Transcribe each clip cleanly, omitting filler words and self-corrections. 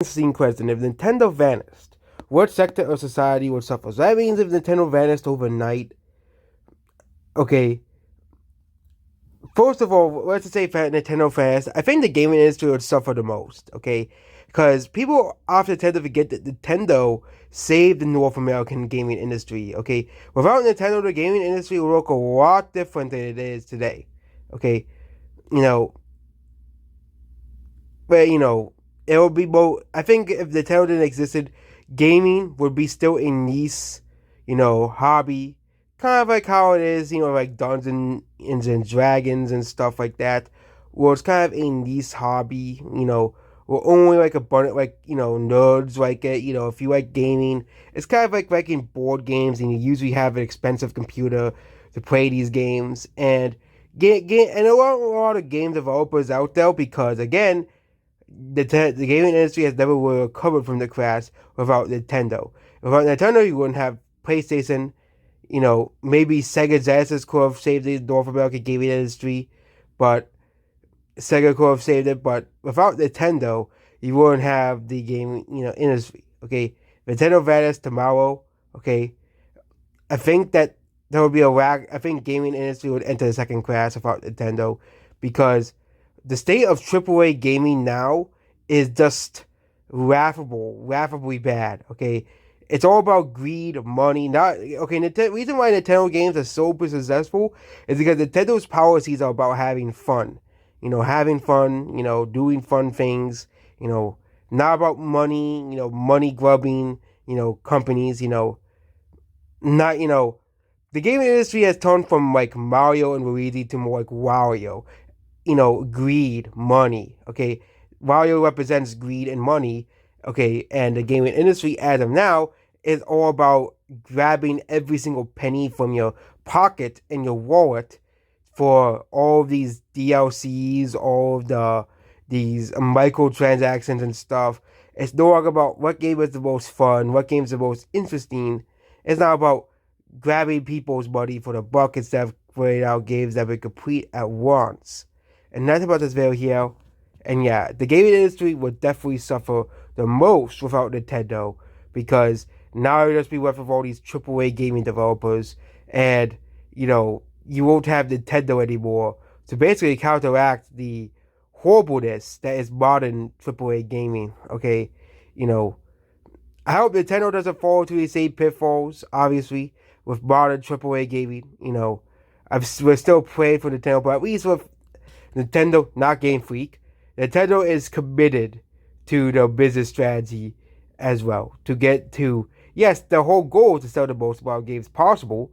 interesting question. If Nintendo vanished, what sector of society would suffer? So that means if Nintendo vanished overnight, okay, first of all, let's just say for Nintendo fans, I think the gaming industry would suffer the most, okay? Because people often tend to forget that Nintendo saved the North American gaming industry, okay? Without Nintendo, the gaming industry would look a lot different than it is today, okay? You know, but it would be more. I think if Nintendo didn't existed, gaming would be still a niche, hobby, kind of like how it is, like Dungeons and Dragons and stuff like that. Well, it's kind of a niche hobby, where only like a bunch like nerds like it. If you like gaming, it's kind of like liking board games, and you usually have an expensive computer to play these games and. And a lot of game developers out there because again the gaming industry has never really recovered from the crash without Nintendo. Without Nintendo, you wouldn't have PlayStation. Maybe Sega Genesis could have saved the North American gaming industry, but Sega could have saved it. But without Nintendo, you wouldn't have the gaming industry. Okay, Nintendo vanished tomorrow. Okay, I think that there would be a lag. I think gaming industry would enter the second class without Nintendo because the state of AAA gaming now is just laughably bad. Okay, it's all about greed, money. Not okay. Reason why Nintendo games are so successful is because Nintendo's policies are about having fun. Having fun. Doing fun things. Not about money. Money grubbing. Companies. Not the gaming industry has turned from like Mario and Luigi to more like Wario. Greed, money. Okay, Wario represents greed and money. Okay, and the gaming industry as of now is all about grabbing every single penny from your pocket and your wallet for all of these DLCs, all of these microtransactions and stuff. It's no longer about what game is the most fun, what game is the most interesting. It's not about grabbing people's money for the buck instead of putting out games that we complete at once. And that's about this video here. And yeah, the gaming industry would definitely suffer the most without Nintendo because now you'll just be left with all these AAA gaming developers and, you won't have Nintendo anymore to basically counteract the horribleness that is modern AAA gaming, okay? I hope Nintendo doesn't fall into the same pitfalls, obviously, with modern AAA gaming. We're still praying for Nintendo, but at least with Nintendo, not Game Freak, Nintendo is committed to the business strategy as well. To get to, yes, the whole goal is to sell the most amount of games possible,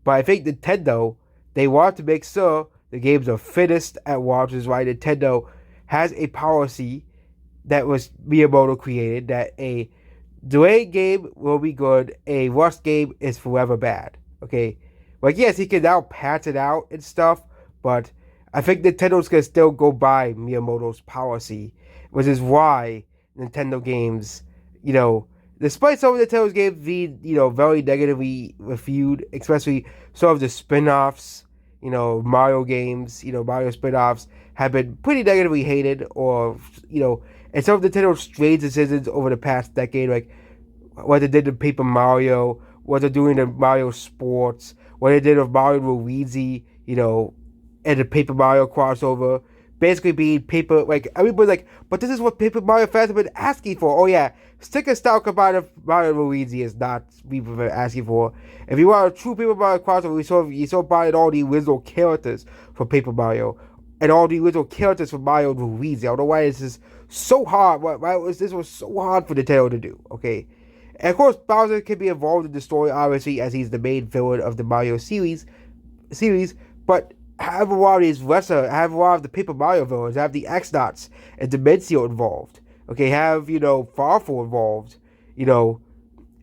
but I think Nintendo, they want to make sure the games are fittest at launch, which is why Nintendo has a policy that was Miyamoto created that a delayed game will be good, a rust game is forever bad. Okay? Like, yes, he can now patch it out and stuff, but I think Nintendo's gonna still go by Miyamoto's policy, which is why Nintendo games, despite some of Nintendo's games being, very negatively reviewed, especially some of the spin-offs, Mario games, Mario spin-offs have been pretty negatively hated or, and some of Nintendo's strange decisions over the past decade, like what they did to Paper Mario, what they're doing to Mario Sports, what they did with Mario Luigi, and the Paper Mario crossover, basically being paper, like, everybody's like, but this is what Paper Mario fans have been asking for. Oh yeah, sticker style combined of Mario Luigi is not people have been asking for. If you want a true Paper Mario crossover, you saw buying all the original characters for Paper Mario, and all the original characters for Mario Luigi. I don't know why this is so hard, this was so hard for Nintendo to do, okay? And of course, Bowser can be involved in the story, obviously, as he's the main villain of the Mario series, but have a lot of these have a lot of the Paper Mario villains, have the X-Knots and Dimencio involved. Okay, have, Farfel involved, and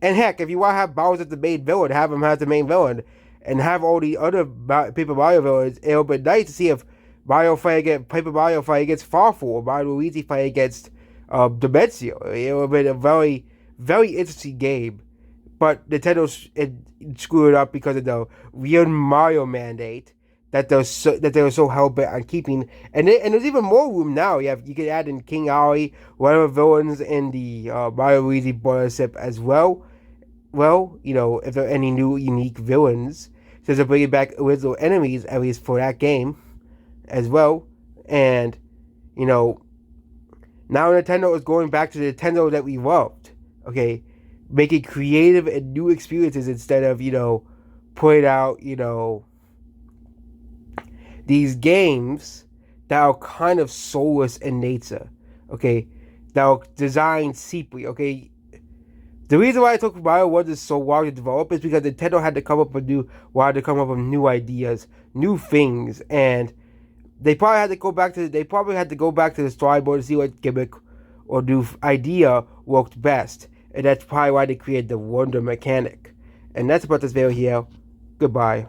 heck, if you want to have Bowser as the main villain, have him as the main villain, and have all the other Paper Mario villains. It'll be nice to see if Paper Mario fight against Farfel, or Mario Luigi fight against Dimencio. It would have been a very, very interesting game, but Nintendo screwed it up because of the Real Mario mandate that they were so hell bent on keeping. And there's even more room now. You could add in King Ali, whatever villains in the Mario Luigi Boilership as well. Well, if there are any new unique villains, so they're bringing back original enemies at least for that game as well. And you know, now Nintendo is going back to the Nintendo that we loved. Okay, making creative and new experiences instead of putting out these games that are kind of soulless in nature. Okay, that are designed cheaply. Okay, the reason why it took Mario Wonders so long to develop is because Nintendo had to wanted to come up with new ideas, new things, and they probably had to go back to the storyboard to see what gimmick or new idea worked best, and that's probably why they created the Wonder mechanic. And that's about this video here. Goodbye.